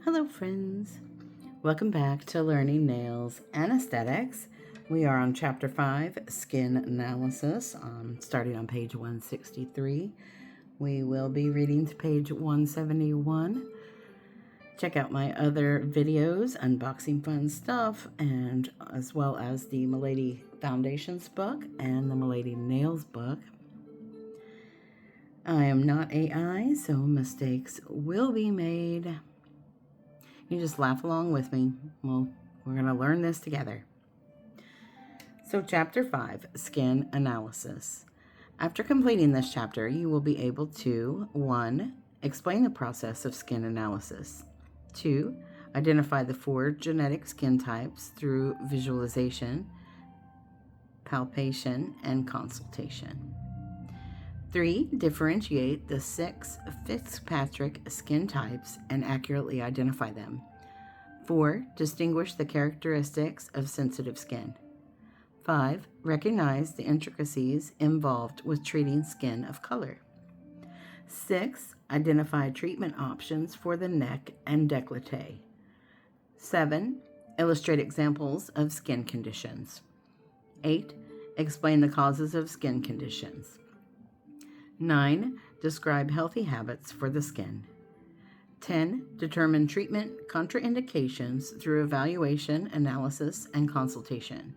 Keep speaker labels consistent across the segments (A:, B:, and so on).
A: Hello friends, welcome back to Learning Nails and Aesthetics. We are on Chapter 5, Skin Analysis, starting on page 163. We will be reading to page 171. Check out my other videos, unboxing fun stuff, and as well as the Milady Foundations book and the Milady Nails book. I am not AI, so mistakes will be made. You just laugh along with me. Well, we're going to learn this together. So Chapter 5, Skin Analysis. After completing this chapter, you will be able to 1. Explain the process of skin analysis. 2. Identify the 4 genetic skin types through visualization, palpation, and consultation. 3. Differentiate the 6 Fitzpatrick skin types and accurately identify them. 4. Distinguish the characteristics of sensitive skin. 5. Recognize the intricacies involved with treating skin of color. 6. Identify treatment options for the neck and décolleté. 7. Illustrate examples of skin conditions. 8. Explain the causes of skin conditions. 9. Describe healthy habits for the skin. 10. Determine treatment contraindications through evaluation, analysis, and consultation.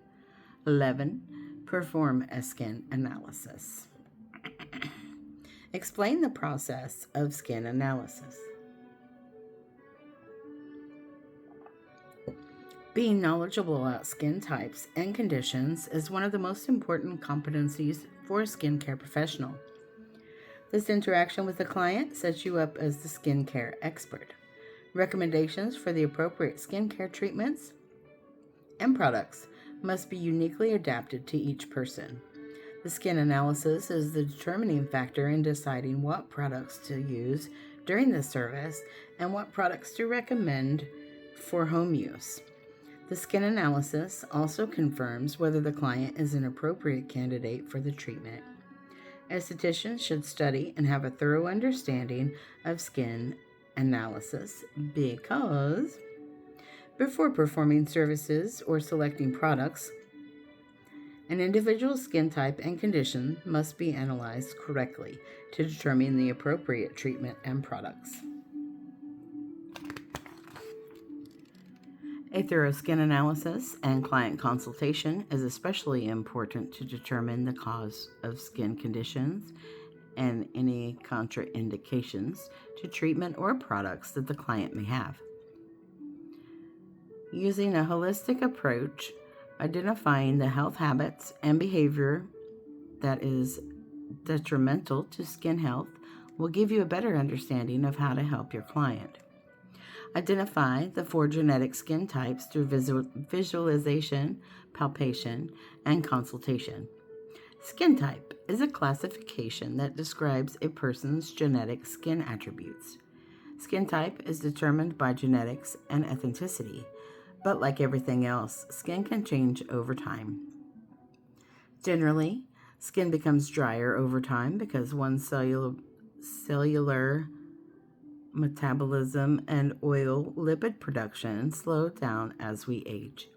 A: 11. Perform a skin analysis. Explain the process of skin analysis. Being knowledgeable about skin types and conditions is one of the most important competencies for a skincare professional. This interaction with the client sets you up as the skincare expert. Recommendations for the appropriate skincare treatments and products must be uniquely adapted to each person. The skin analysis is the determining factor in deciding what products to use during the service and what products to recommend for home use. The skin analysis also confirms whether the client is an appropriate candidate for the treatment. Estheticians should study and have a thorough understanding of skin analysis because before performing services or selecting products, an individual's skin type and condition must be analyzed correctly to determine the appropriate treatment and products. A thorough skin analysis and client consultation is especially important to determine the cause of skin conditions and any contraindications to treatment or products that the client may have. Using a holistic approach, identifying the health habits and behavior that is detrimental to skin health will give you a better understanding of how to help your client. Identify the 4 genetic skin types through visualization, palpation, and consultation. Skin type is a classification that describes a person's genetic skin attributes. Skin type is determined by genetics and ethnicity, but like everything else, skin can change over time. Generally, skin becomes drier over time because one's cellular metabolism and oil lipid production slow down as we age.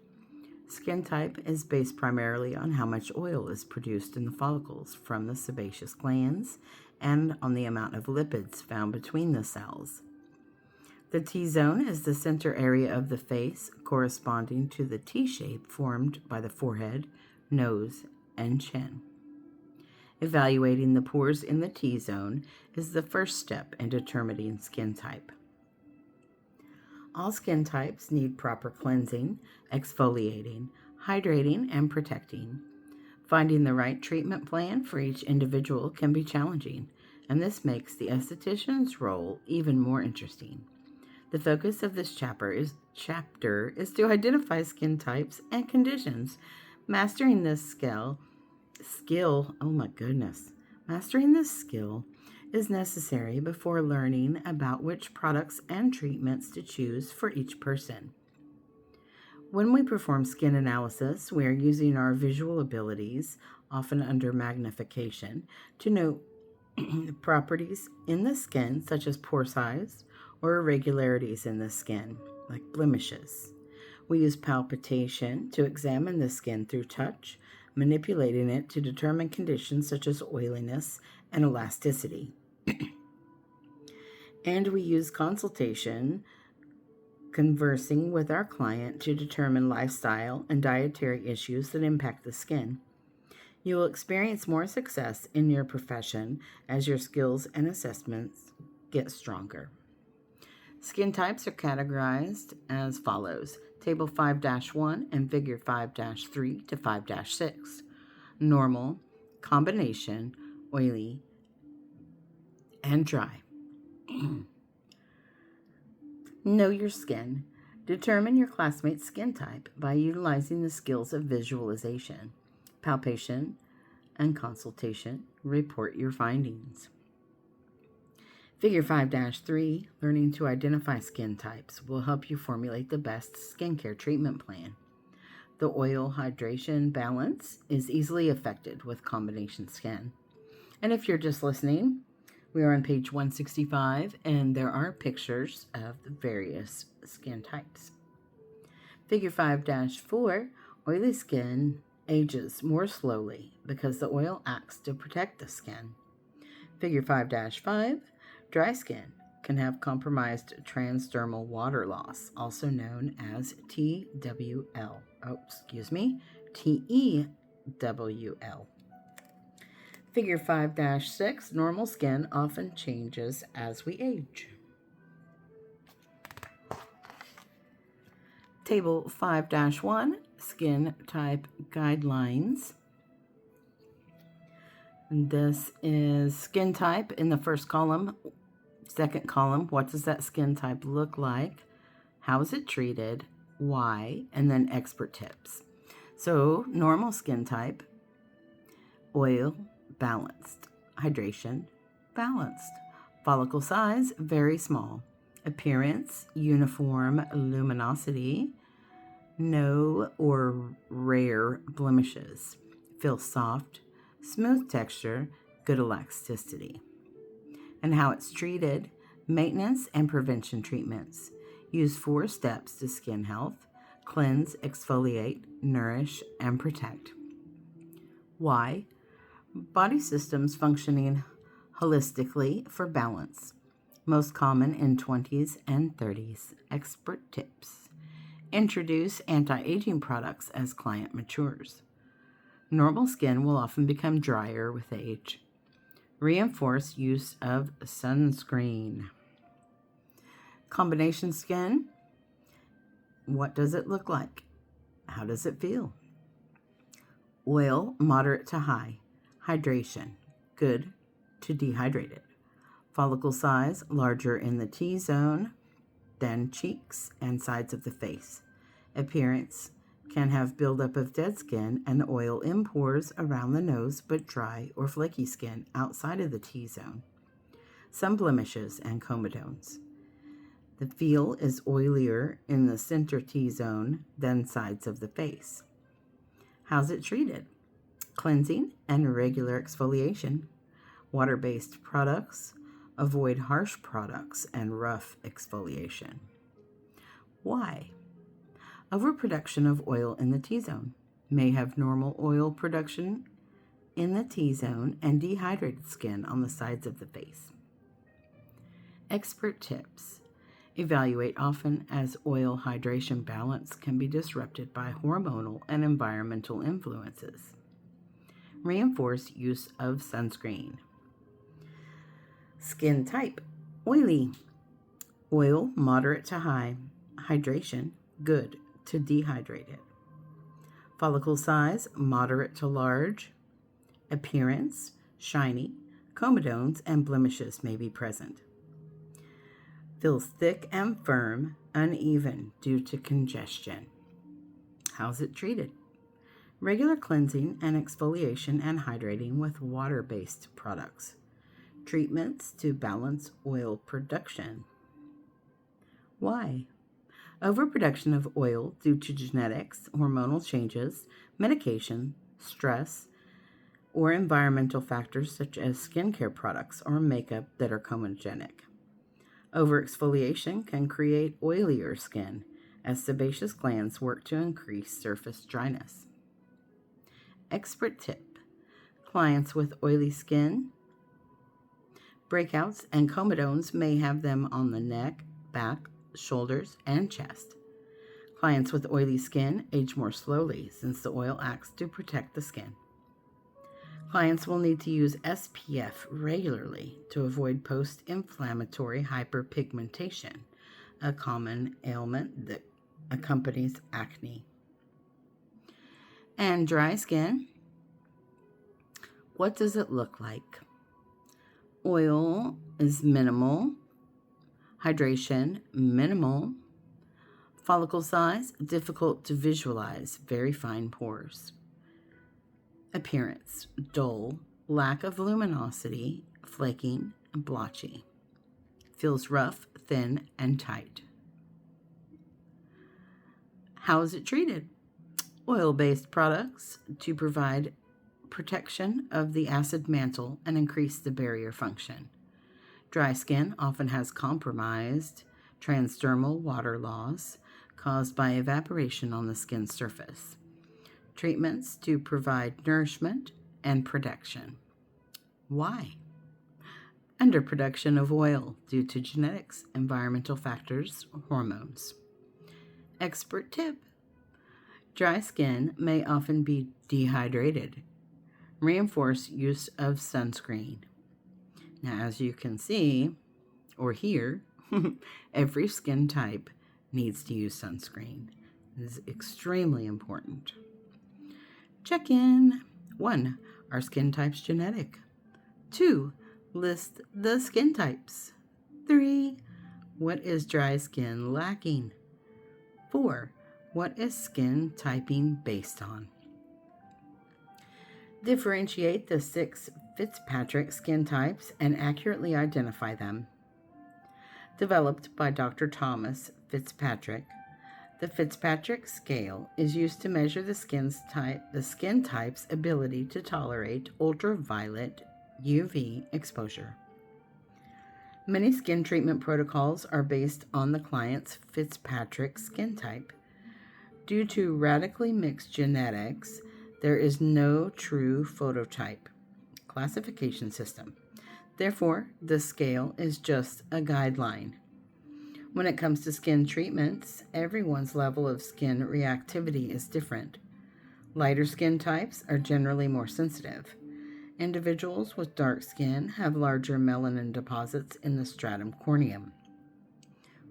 A: Skin type is based primarily on how much oil is produced in the follicles from the sebaceous glands and on the amount of lipids found between the cells. The T-zone is the center area of the face corresponding to the T-shape formed by the forehead, nose, and chin. Evaluating the pores in the T-zone is the first step in determining skin type. All skin types need proper cleansing, exfoliating, hydrating, and protecting. Finding the right treatment plan for each individual can be challenging, and this makes the esthetician's role even more interesting. The focus of this chapter is to identify skin types and conditions. Mastering this skill is necessary before learning about which products and treatments to choose for each person. When we perform skin analysis, we are using our visual abilities, often under magnification, to note properties in the skin such as pore size, or irregularities in the skin, like blemishes. We use palpation to examine the skin through touch, manipulating it to determine conditions such as oiliness and elasticity. And we use consultation, conversing with our client to determine lifestyle and dietary issues that impact the skin. You will experience more success in your profession as your skills and assessments get stronger. Skin types are categorized as follows: Table 5-1 and Figure 5-3 to 5-6. Normal, combination, oily, and dry. Know your skin. Determine your classmate's skin type by utilizing the skills of visualization, palpation, and consultation. Report your findings. Figure 5-3, learning to identify skin types, will help you formulate the best skincare treatment plan. The oil hydration balance is easily affected with combination skin. And if you're just listening, we are on page 165, and there are pictures of the various skin types. Figure 5-4, oily skin ages more slowly because the oil acts to protect the skin. Figure 5-5, dry skin can have compromised transdermal water loss, also known as TWL. TEWL. Figure 5-6, normal skin often changes as we age. Table 5-1, skin type guidelines. And this is skin type in the first column. Second column, what does that skin type look like? How is it treated? Why? And then expert tips. So, normal skin type, oil, balanced. Hydration, balanced. Follicle size, very small. Appearance, uniform luminosity. No or rare blemishes. Feel soft, smooth texture, good elasticity. And how it's treated: maintenance and prevention treatments. Use 4 steps to skin health: cleanse, exfoliate, nourish, and protect. Why? Body systems functioning holistically for balance. Most common in 20s and 30s. Expert tips. Introduce anti-aging products as client matures. Normal skin will often become drier with age. Reinforce use of sunscreen. Combination skin. What does it look like? How does it feel? Oil, moderate to high. Hydration, good to dehydrated. Follicle size, larger in the T-zone than cheeks and sides of the face. Appearance, can have buildup of dead skin and oil in pores around the nose, but dry or flaky skin outside of the T-zone. Some blemishes and comedones. The feel is oilier in the center T-zone than sides of the face. How's it treated? Cleansing and regular exfoliation. Water-based products. Avoid harsh products and rough exfoliation. Why? Overproduction of oil in the T-zone. May have normal oil production in the T-zone and dehydrated skin on the sides of the face. Expert tips. Evaluate often, as oil hydration balance can be disrupted by hormonal and environmental influences. Reinforce use of sunscreen. Skin type. Oily. Oil, moderate to high. Hydration, good to dehydrated. Follicle size, moderate to large. Appearance, shiny. Comedones and blemishes may be present. Feels thick and firm, uneven due to congestion. How's it treated? Regular cleansing and exfoliation and hydrating with water-based products. Treatments to balance oil production. Why? Overproduction of oil due to genetics, hormonal changes, medication, stress, or environmental factors such as skincare products or makeup that are comedogenic. Overexfoliation can create oilier skin as sebaceous glands work to increase surface dryness. Expert tip: clients with oily skin, breakouts, and comedones may have them on the neck, back, shoulders, and chest. Clients with oily skin age more slowly since the oil acts to protect the skin. Clients will need to use SPF regularly to avoid post-inflammatory hyperpigmentation, a common ailment that accompanies acne. And dry skin, what does it look like? Oil is minimal, hydration minimal, follicle size difficult to visualize, very fine pores. Appearance: dull, lack of luminosity, flaking, and blotchy. Feels rough, thin, and tight. How is it treated? Oil-based products to provide protection of the acid mantle and increase the barrier function. Dry skin often has compromised transdermal water loss caused by evaporation on the skin surface. Treatments to provide nourishment and protection. Why? Underproduction of oil due to genetics, environmental factors, hormones. Expert tip: dry skin may often be dehydrated. Reinforce use of sunscreen. Now, as you can see or hear, every skin type needs to use sunscreen. It is extremely important. Check in. 1. Are skin types genetic? 2. List the skin types. 3. What is dry skin lacking? 4. What is skin typing based on? Differentiate the 6 Fitzpatrick skin types and accurately identify them. Developed by Dr. Thomas Fitzpatrick, the Fitzpatrick Scale is used to measure the skin type's ability to tolerate ultraviolet UV exposure. Many skin treatment protocols are based on the client's Fitzpatrick skin type. Due to radically mixed genetics, there is no true phototype classification system. Therefore, the scale is just a guideline. When it comes to skin treatments, everyone's level of skin reactivity is different. Lighter skin types are generally more sensitive. Individuals with dark skin have larger melanin deposits in the stratum corneum,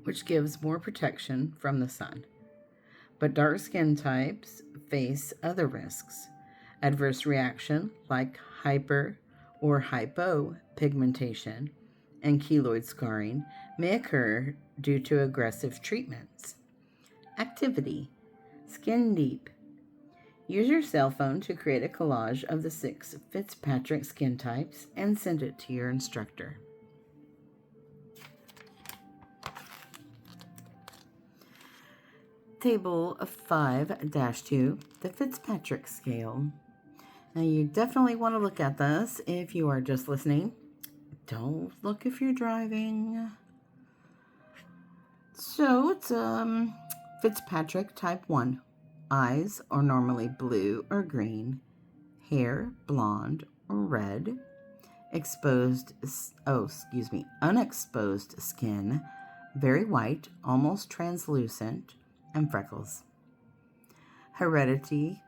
A: which gives more protection from the sun. But dark skin types face other risks. Adverse reaction like hyper or hypopigmentation and keloid scarring may occur due to aggressive treatments. Activity: skin deep. Use your cell phone to create a collage of the 6 Fitzpatrick skin types and send it to your instructor. Table 5-2, the Fitzpatrick Scale. Now you definitely want to look at this if you are just listening. Don't look if you're driving. So it's Fitzpatrick type 1. Eyes are normally blue or green. Hair blonde or red. Unexposed skin, very white, almost translucent, and freckles. Heredity: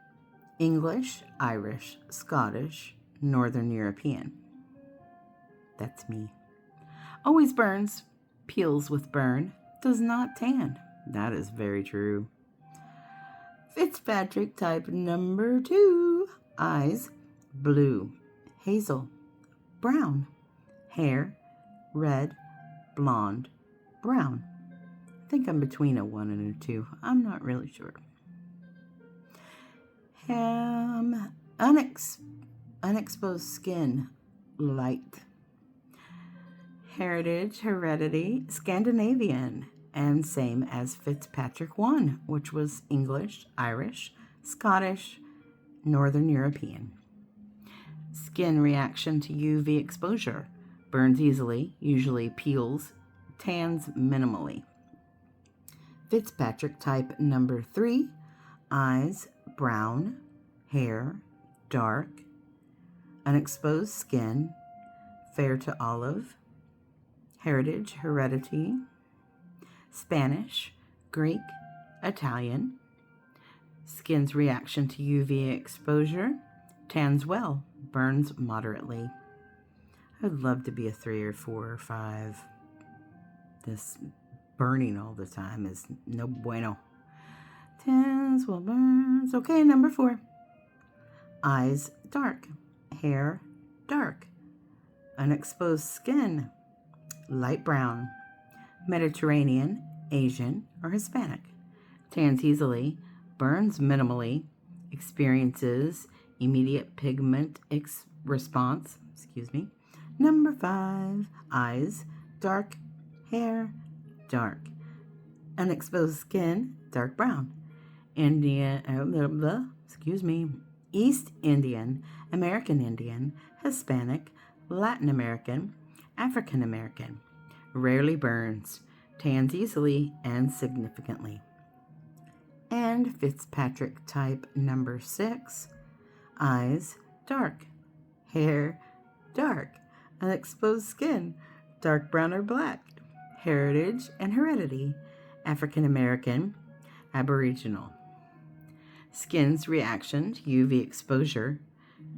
A: English, Irish, Scottish, Northern European. That's me. Always burns, peels with burn, does not tan. That is very true. Fitzpatrick type number 2. Eyes, blue, hazel, brown. Hair, red, blonde, brown. I think I'm between a 1 and a 2. I'm not really sure. Unexposed skin, light. Heritage, heredity, Scandinavian, and same as Fitzpatrick 1, which was English, Irish, Scottish, Northern European. Skin reaction to UV exposure: burns easily, usually peels tans minimally. Fitzpatrick type number 3, eyes brown, hair dark, unexposed skin, fair to olive, heritage, heredity, Spanish, Greek, Italian, skin's reaction to UV exposure, tans well, burns moderately. I'd love to be a 3 or 4 or 5. This burning all the time is no bueno. Tans well, burns. Okay, number 4. Eyes dark, hair dark, unexposed skin, light brown, Mediterranean, Asian, or Hispanic, tans easily, burns minimally, experiences immediate pigment response. Number 5, eyes dark, hair dark, unexposed skin dark brown, East Indian, American Indian, Hispanic, Latin American, African American, rarely burns, tans easily and significantly. And Fitzpatrick type number 6, eyes dark, hair dark, unexposed skin dark brown or black, heritage and heredity, African American, Aboriginal. Skin's reaction to UV exposure,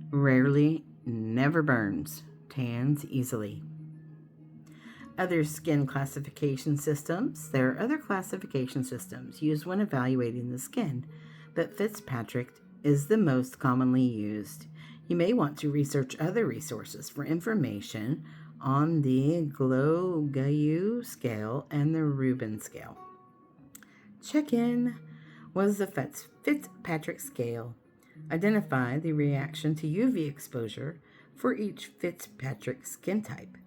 A: rarely, never burns, tans easily. Other skin classification systems. There are other classification systems used when evaluating the skin, but Fitzpatrick is the most commonly used. You may want to research other resources for information on the Decollete scale and the Rubin scale. Check-in. What is the Fitzpatrick scale? Identify the reaction to UV exposure for each Fitzpatrick skin type.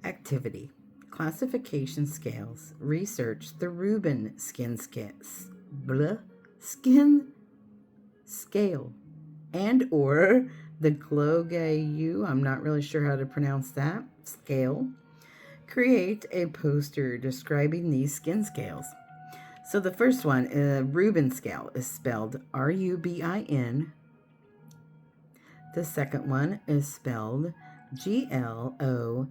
A: Activity. Classification scales. Research the Rubin skin scale and or the Decollete, I'm not really sure how to pronounce that, scale. Create a poster describing these skin scales. So the first one, Rubin scale, is spelled Rubin. The second one is spelled Glogau.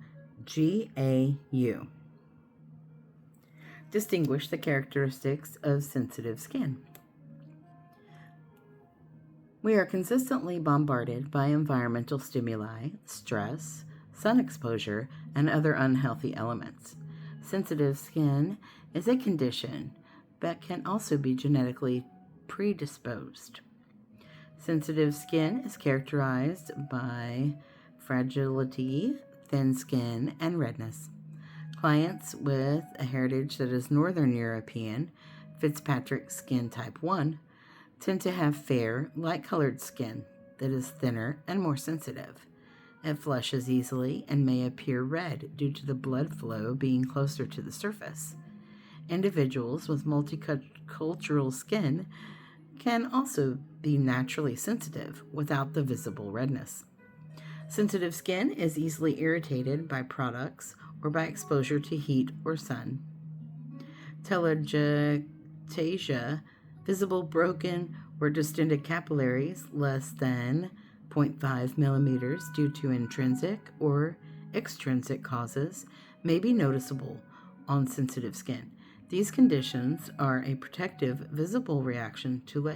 A: Distinguish the characteristics of sensitive skin. We are consistently bombarded by environmental stimuli, stress, sun exposure, and other unhealthy elements. Sensitive skin is a condition but can also be genetically predisposed. Sensitive skin is characterized by fragility, thin skin, and redness. Clients with a heritage that is Northern European, Fitzpatrick skin type 1, tend to have fair, light-colored skin that is thinner and more sensitive. It flushes easily and may appear red due to the blood flow being closer to the surface. Individuals with multicultural skin can also be naturally sensitive without the visible redness. Sensitive skin is easily irritated by products or by exposure to heat or sun. Telangiectasia, visible broken or distended capillaries less than 0.5 millimeters due to intrinsic or extrinsic causes, may be noticeable on sensitive skin. These conditions are a protective, visible reaction to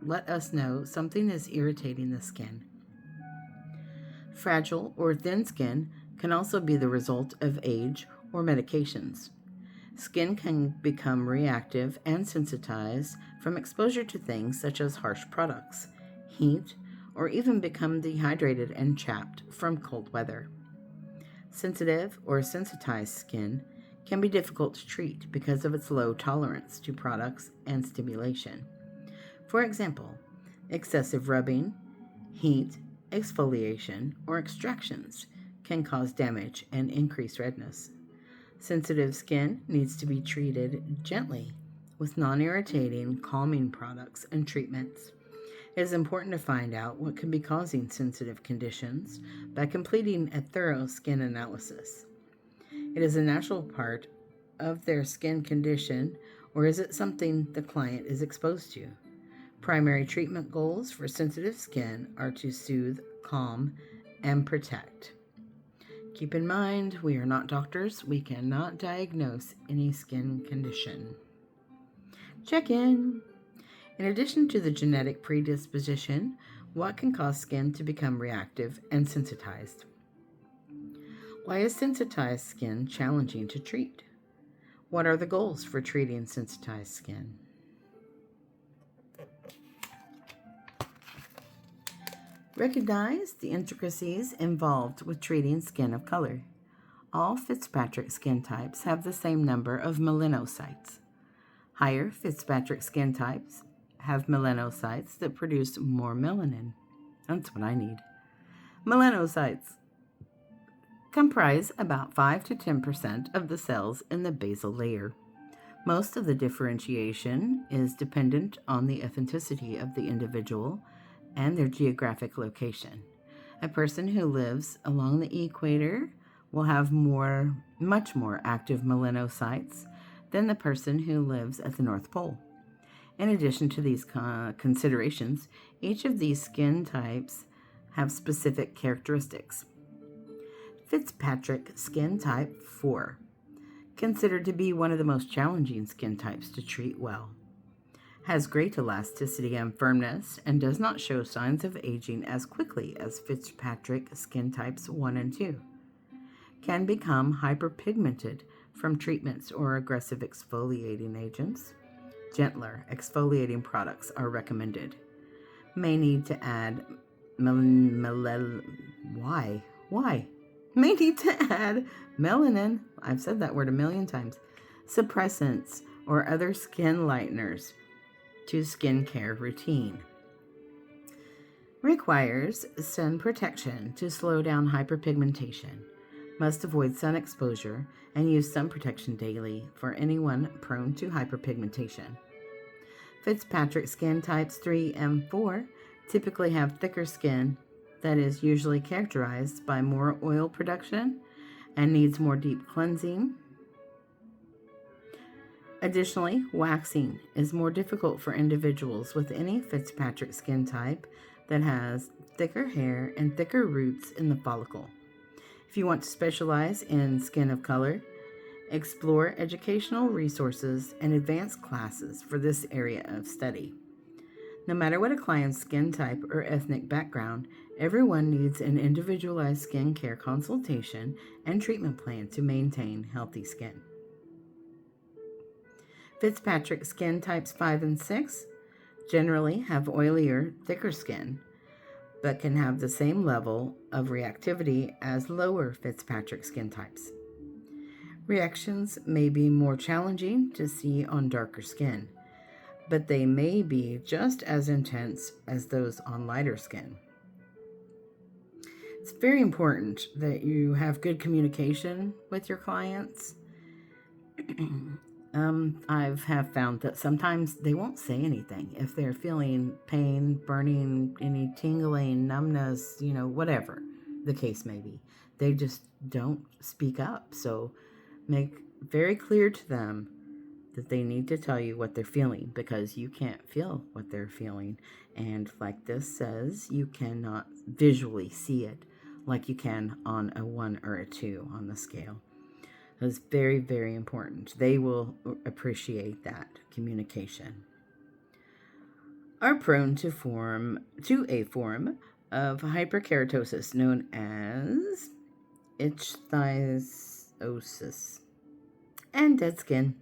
A: let us know something is irritating the skin. Fragile or thin skin can also be the result of age or medications. Skin can become reactive and sensitized from exposure to things such as harsh products, heat, or even become dehydrated and chapped from cold weather. Sensitive or sensitized skin can be difficult to treat because of its low tolerance to products and stimulation. For example, excessive rubbing, heat, exfoliation, or extractions can cause damage and increase redness. Sensitive skin needs to be treated gently with non-irritating, calming products and treatments. It is important to find out what can be causing sensitive conditions by completing a thorough skin analysis. It is a natural part of their skin condition, or is it something the client is exposed to? Primary treatment goals for sensitive skin are to soothe, calm, and protect. Keep in mind, we are not doctors. We cannot diagnose any skin condition. Check in. In addition to the genetic predisposition, what can cause skin to become reactive and sensitized? Why is sensitized skin challenging to treat? What are the goals for treating sensitized skin? Recognize the intricacies involved with treating skin of color. All Fitzpatrick skin types have the same number of melanocytes. Higher Fitzpatrick skin types have melanocytes that produce more melanin. That's what I need. Melanocytes comprise about 5 to 10% of the cells in the basal layer. Most of the differentiation is dependent on the ethnicity of the individual and their geographic location. A person who lives along the equator will have much more active melanocytes than the person who lives at the North Pole. In addition to these considerations, each of these skin types have specific characteristics. Fitzpatrick skin type 4, considered to be one of the most challenging skin types to treat well, has great elasticity and firmness and does not show signs of aging as quickly as Fitzpatrick skin types 1 and 2. Can become hyperpigmented from treatments or aggressive exfoliating agents. Gentler exfoliating products are recommended. May need to add May need to add melanin, I've said that word a million times, suppressants, or other skin lighteners to skincare routine. Requires sun protection to slow down hyperpigmentation. Must avoid sun exposure and use sun protection daily for anyone prone to hyperpigmentation. Fitzpatrick skin types 3 and 4 typically have thicker skin that is usually characterized by more oil production and needs more deep cleansing. Additionally, waxing is more difficult for individuals with any Fitzpatrick skin type that has thicker hair and thicker roots in the follicle. If you want to specialize in skin of color, explore educational resources and advanced classes for this area of study. No matter what a client's skin type or ethnic background, everyone needs an individualized skin care consultation and treatment plan to maintain healthy skin. Fitzpatrick skin types 5 and 6 generally have oilier, thicker skin, but can have the same level of reactivity as lower Fitzpatrick skin types. Reactions may be more challenging to see on darker skin, but they may be just as intense as those on lighter skin. It's very important that you have good communication with your clients. I have found that sometimes they won't say anything if they're feeling pain, burning, any tingling, numbness, whatever the case may be. They just don't speak up. So make very clear to them that they need to tell you what they're feeling, because you can't feel what they're feeling. And like this says, you cannot visually see it like you can on a 1 or a 2 on the scale. It's very, very important. They will appreciate that communication. Are prone to a form of hyperkeratosis known as ichthyosis and dead skin.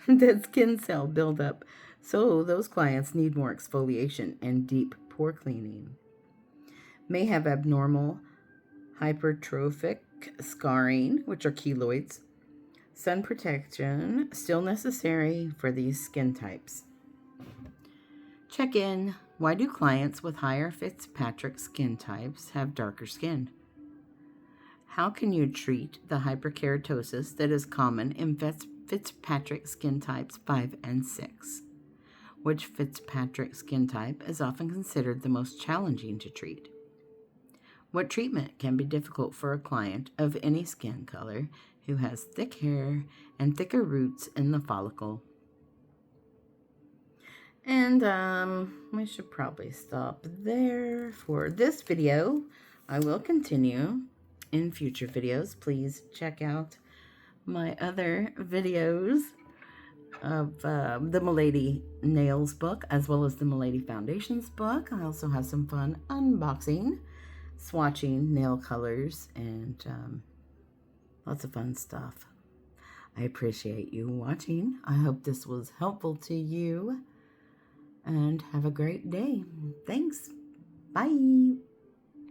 A: Dead skin cell buildup. So those clients need more exfoliation and deep pore cleaning. May have abnormal hypertrophic scarring, which are keloids. Sun protection still necessary for these skin types. Check in. Why do clients with higher Fitzpatrick skin types have darker skin? How can you treat the hyperkeratosis that is common in Fitzpatrick skin types 5 and 6? Which Fitzpatrick skin type is often considered the most challenging to treat? What treatment can be difficult for a client of any skin color who has thick hair and thicker roots in the follicle. And we should probably stop there for this video. I will continue in future videos. Please check out my other videos of the Milady Nails book, as well as the Milady Foundations book. I also have some fun unboxing, swatching nail colors, and lots of fun stuff. I appreciate you watching. I hope this was helpful to you, and have a great day. Thanks. Bye.